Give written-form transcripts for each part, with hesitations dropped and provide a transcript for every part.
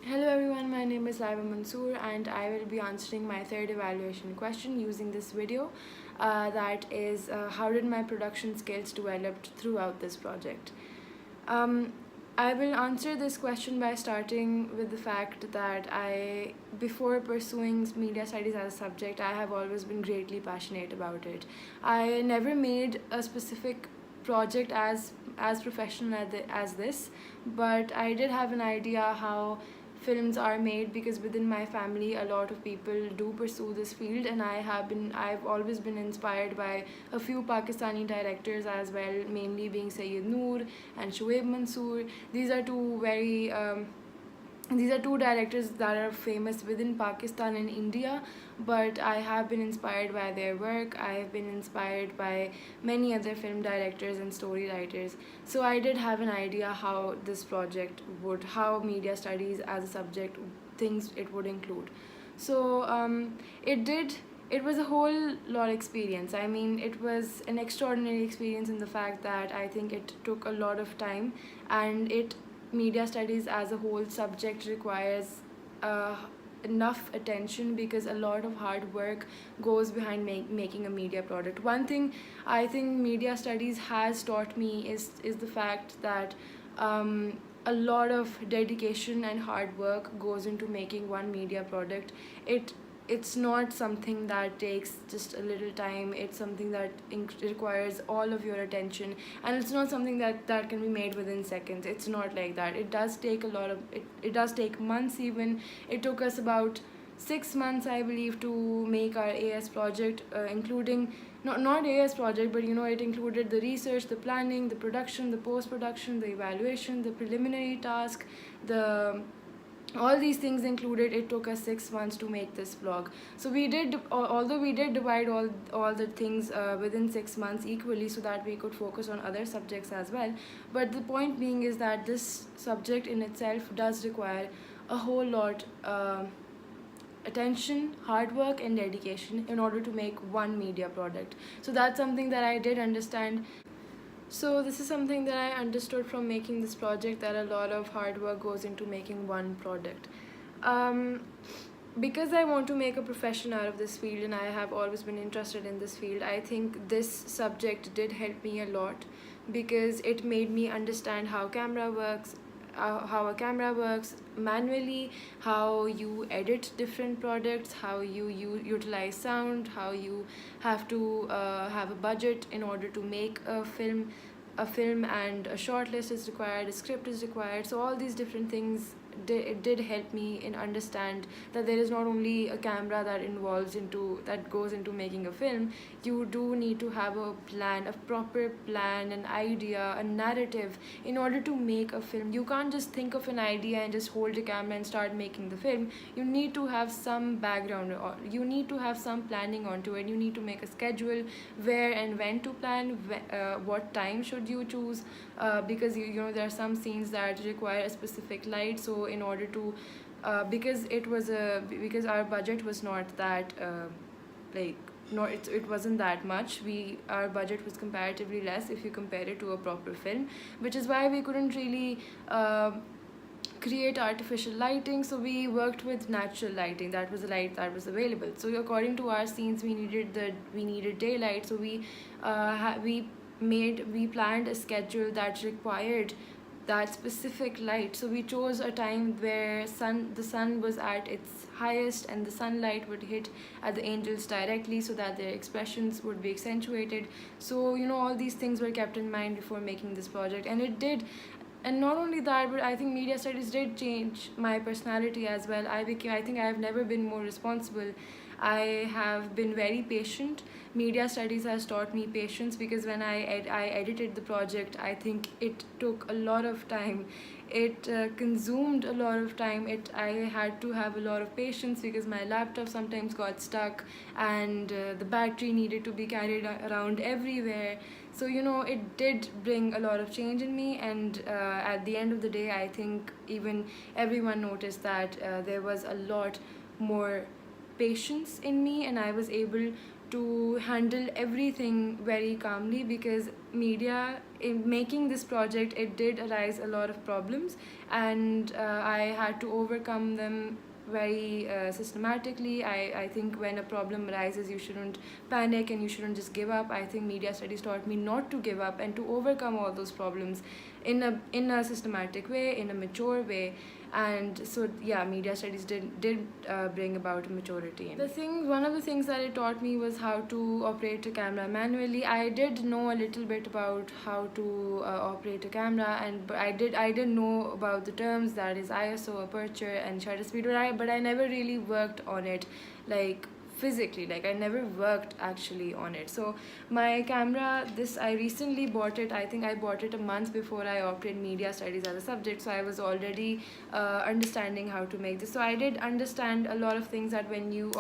Hello everyone, my name is Laiba Mansoor and I will be answering my third evaluation question using this video. That is, how did my production skills developed throughout this project? Um, I will answer this question by starting with the fact that before pursuing media studies as a subject, I have always been greatly passionate about it. I never made a specific project as professional as this, but I did have an idea how films are made because within my family a lot of people do pursue this field, and I've always been inspired by a few Pakistani directors as well, mainly being Sayyid Noor and Shoaib Mansoor. These are two directors that are famous within Pakistan and India, but I have been inspired by their work. I have been inspired by many other film directors and story writers. So I did have an idea how media studies as a subject, things it would include. So it was a whole lot experience. I mean, it was an extraordinary experience in the fact that I think it took a lot of time, and it media studies as a whole subject requires uh, enough attention because a lot of hard work goes behind making a media product. One thing I think media studies has taught me is the fact that a lot of dedication and hard work goes into making one media product. It's not something that takes just a little time. It's something that requires all of your attention, and it's not something that can be made within seconds. It's not like that. It does take a lot of it does take months. Even it took us about 6 months, I believe, to make our AS project, including not AS project, but it included the research, the planning, the production, the post production, the evaluation, the preliminary task, the all these things included. It took us 6 months to make this vlog. So although we did divide all the things within 6 months equally so that we could focus on other subjects as well. But the point being is that this subject in itself does require a whole lot attention, hard work and dedication in order to make one media product. So that's something that I did understand. So this is something that I understood from making this project, that a lot of hard work goes into making one product. Um, because I want to make a profession out of this field and I have always been interested in this field, I think this subject did help me a lot because it made me understand how a camera works manually, how you edit different products, how you utilize sound, how you have to have a budget in order to make a film, and a short list is required, a script is required. So all these different things did help me in understand that there is not only a camera that goes into making a film. You do need to have a plan, a proper plan, an idea, a narrative in order to make a film. You can't just think of an idea and just hold a camera and start making the film. You need to have some background, or you need to have some planning onto it. You need to make a schedule, where and when to plan, what time should you choose, because there are some scenes that require a specific light. So in order to because our budget was not that like no, it wasn't that much. Our budget was comparatively less if you compare it to a proper film, which is why we couldn't really create artificial lighting. So we worked with natural lighting. That was the light that was available. So according to our scenes, we needed daylight. So we planned a schedule that required that specific light. So we chose a time where the sun was at its highest and the sunlight would hit at the angels directly so that their expressions would be accentuated. So all these things were kept in mind before making this project, and it did. And not only that, but I think media studies did change my personality as well. I think I have never been more responsible. I have been very patient. Media studies has taught me patience because when I edited the project, I think it took a lot of time. It consumed a lot of time. I had to have a lot of patience because my laptop sometimes got stuck, and the battery needed to be carried around everywhere. So it did bring a lot of change in me, and at the end of the day, I think even everyone noticed that there was a lot more patience in me, and I was able to handle everything very calmly because media in making this project, it did arise a lot of problems, and I had to overcome them very systematically. I think when a problem arises, you shouldn't panic and you shouldn't just give up. I think media studies taught me not to give up and to overcome all those problems in a systematic way, in a mature way. And so yeah, media studies did bring about maturity. One of the things that it taught me was how to operate a camera manually. I did know a little bit about how to operate a camera, and but I did know about the terms, that is ISO, aperture, and shutter speed, but I never really worked on it, like physically. Like, I never worked actually on it. So my camera, this, I recently bought it. I think I bought it a month before I opted media studies as a subject, so I was already understanding how to make this. So I did understand a lot of things, that when you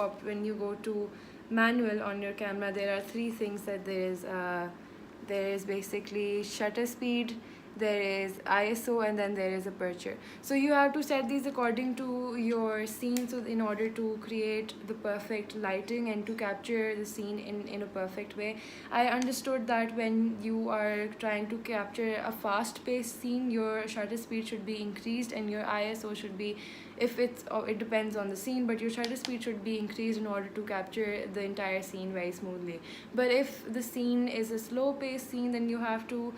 go to manual on your camera, there are three things. That there is basically shutter speed, there is ISO, and then there is aperture. So you have to set these according to your scene, so in order to create the perfect lighting and to capture the scene in a perfect way. I understood that when you are trying to capture a fast-paced scene, your shutter speed should be increased and your ISO should be, if it depends on the scene, but your shutter speed should be increased in order to capture the entire scene very smoothly. But if the scene is a slow-paced scene, then you have to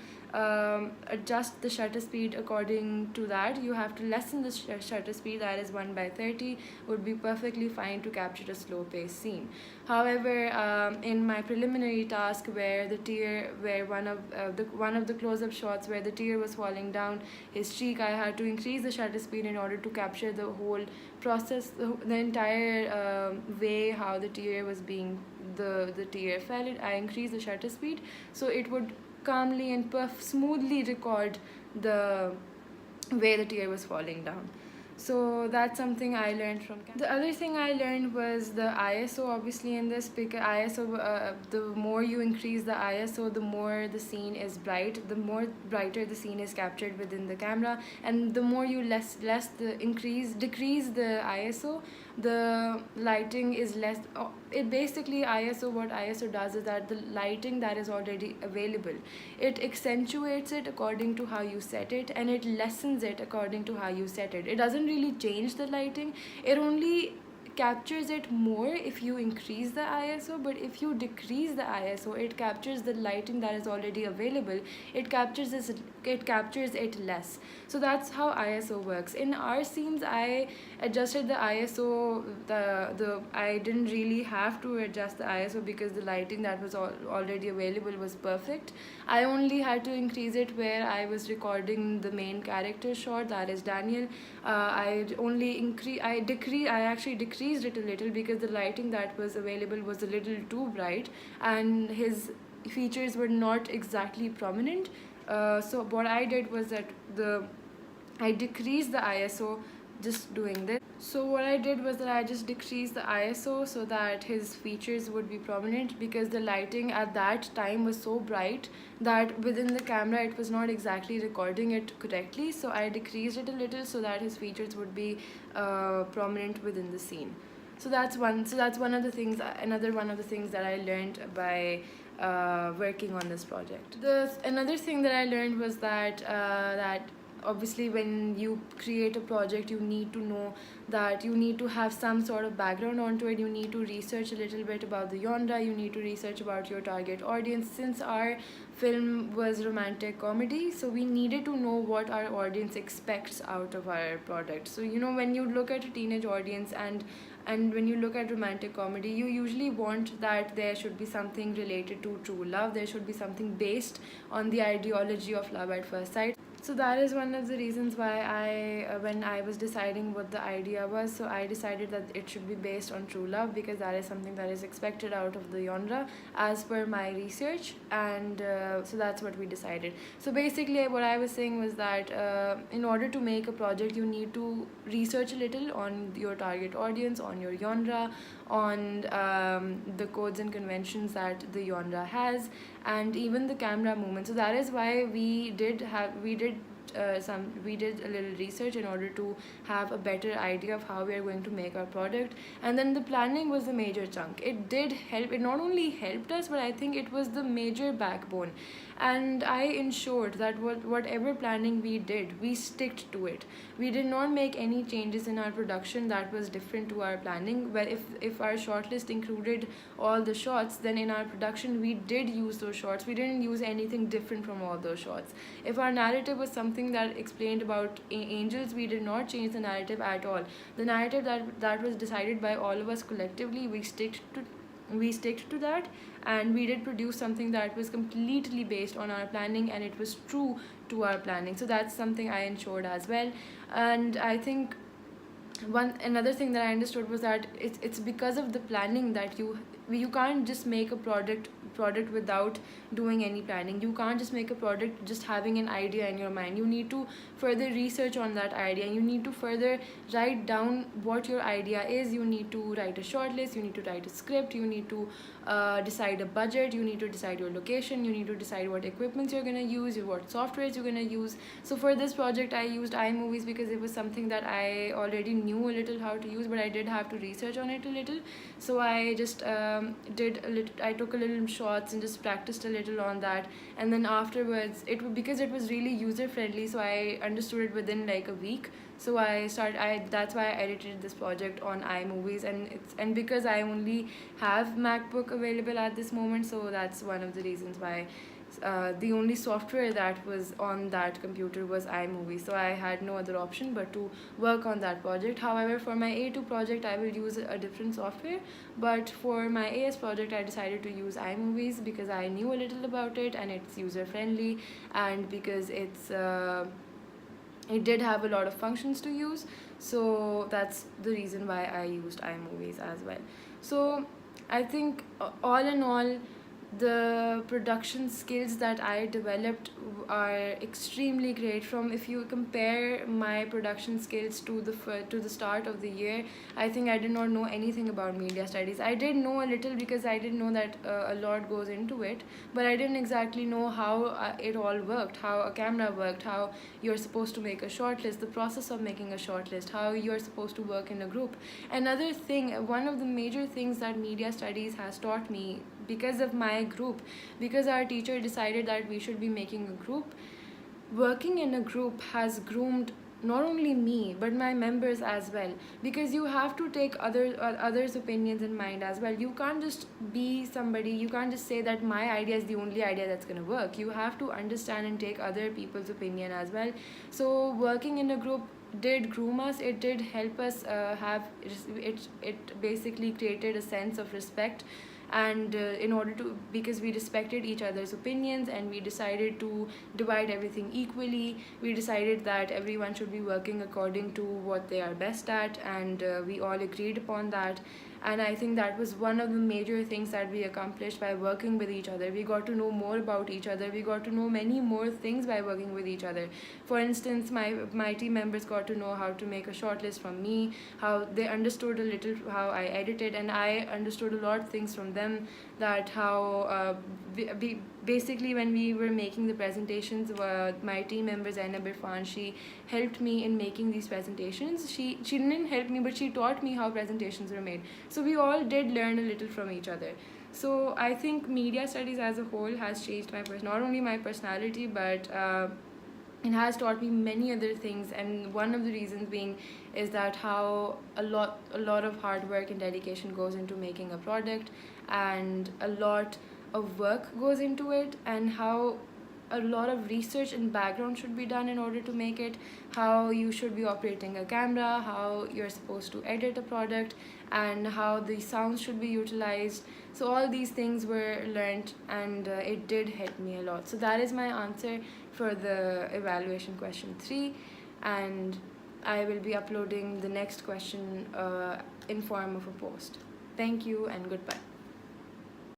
adjust the shutter speed according to that. You have to lessen the shutter speed, that is 1/30 would be perfectly fine to capture a slow-paced scene. However, in my preliminary task, where one of the close-up shots where the tear was falling down his cheek, I had to increase the shutter speed in order to capture the whole process, the entire way how the tear was being, the tear fell. I increased the shutter speed so it would calmly and smoothly record the way the tear was falling down. So that's something I learned from camera. The other thing I learned was the ISO, obviously, in this, because the more you increase the ISO, the more the scene is bright, the more brighter the scene is captured within the camera, and the more you decrease the ISO, the lighting is less. It basically, what ISO does is that the lighting that is already available, it accentuates it according to how you set it, and it lessens it according to how you set it. It doesn't really change the lighting, it only captures it more if you increase the ISO. But if you decrease the ISO, it captures the lighting that is already available, it captures it less. So that's how ISO works. In our scenes, I adjusted the ISO. I didn't really have to adjust the ISO because the lighting that was already available was perfect. I only had to increase it where I was recording the main character shot, that is Daniel. I actually decreased it a little because the lighting that was available was a little too bright and his features were not exactly prominent. So what I did was that I decreased the ISO just doing this. So what I did was that I just decreased the ISO so that his features would be prominent, because the lighting at that time was so bright that within the camera it was not exactly recording it correctly. So I decreased it a little so that his features would be prominent within the scene. So that's one of the things. Another one of the things that I learned by working on this project. Another thing that I learned was that obviously when you create a project, you need to know that you need to have some sort of background onto it. You need to research a little bit about the genre, you need to research about your target audience. Since our film was romantic comedy, so we needed to know what our audience expects out of our product. So when you look at a teenage audience and when you look at romantic comedy, you usually want that there should be something related to true love, there should be something based on the ideology of love at first sight. So that is one of the reasons why when I was deciding what the idea was, so I decided that it should be based on true love, because that is something that is expected out of the genre as per my research, and so that's what we decided. So basically what I was saying was that in order to make a project, you need to research a little on your target audience, on your genre, on the codes and conventions that the genre has, and even the camera movement. So that is why we did a little research in order to have a better idea of how we are going to make our product. And then the planning was the major chunk. It did help. It not only helped us, but I think it was the major backbone. and I ensured that whatever planning we did, we sticked to it. We did not make any changes in our production that was different to our planning. Well, if our shortlist included all the shots, then in our production we did use those shots. We didn't use anything different from all those shots. If our narrative was something that explained about angels, we did not change the narrative at all. The narrative that was decided by all of us collectively, we stick to that, and we did produce something that was completely based on our planning, and it was true to our planning. So that's something I ensured as well. And I think one another thing that I understood was that it's because of the planning that you can't just make a product without doing any planning. You can't just make a product just having an idea in your mind. You need to further research on that idea. You need to further write down what your idea is. You need to write a short list. You need to write a script. You need to decide a budget. You need to decide your location. You need to decide what equipments you're going to use, what softwares you're going to use. So for this project I used iMovies because it was something that I already knew a little how to use, but I did have to research on it a little. So I just I took a little shots and just practiced a little on that, and then afterwards because it was really user friendly, so I understood it within like a week. So that's why I edited this project on iMovies, and because I only have MacBook available at this moment, so that's one of the reasons why the only software that was on that computer was iMovie. So I had no other option but to work on that project. However, for my A2 project I will use a different software, but for my AS project I decided to use iMovies because I knew a little about it and it's user friendly, and because it did have a lot of functions to use. So that's the reason why I used iMovies as well. So I think all in all, the production skills that I developed are extremely great. From if you compare my production skills to the start of the year, I think I did not know anything about media studies. I did know a little because I did know that a lot goes into it, but I didn't exactly know how it all worked, how a camera worked, how you're supposed to make a short list, the process of making a short list, how you're supposed to work in a group. Another thing, one of the major things that media studies has taught me, because of my group, because our teacher decided that we should be making a group, working in a group has groomed not only me but my members as well, because you have to take others opinions in mind as well. You can't just be somebody, you can't just say that my idea is the only idea that's going to work. You have to understand and take other people's opinion as well. So working in a group did groom us. It did help us have it basically created a sense of respect, and in order to, because we respected each other's opinions and we decided to divide everything equally. We decided that everyone should be working according to what they are best at, and we all agreed upon that. And I think that was one of the major things that we accomplished by working with each other. We got to know more about each other. We got to know many more things by working with each other. For instance, my team members got to know how to make a short list from me, how they understood a little how I edited, and I understood a lot of things from them, that how basically when we were making the presentations, my team member Zainab Irfan, she helped me in making these presentations. She didn't help me, but she taught me how presentations were made. So we all did learn a little from each other. So I think media studies as a whole has changed not only my personality, but it has taught me many other things. And one of the reasons being is that how a lot of hard work and dedication goes into making a product, and a lot of work goes into it, and how a lot of research and background should be done in order to make it, how you should be operating a camera, how you're supposed to edit a product, and how the sounds should be utilized. So all these things were learned, and it did help me a lot. So that is my answer for the evaluation question 3, and I will be uploading the next question in form of a post. Thank you and goodbye.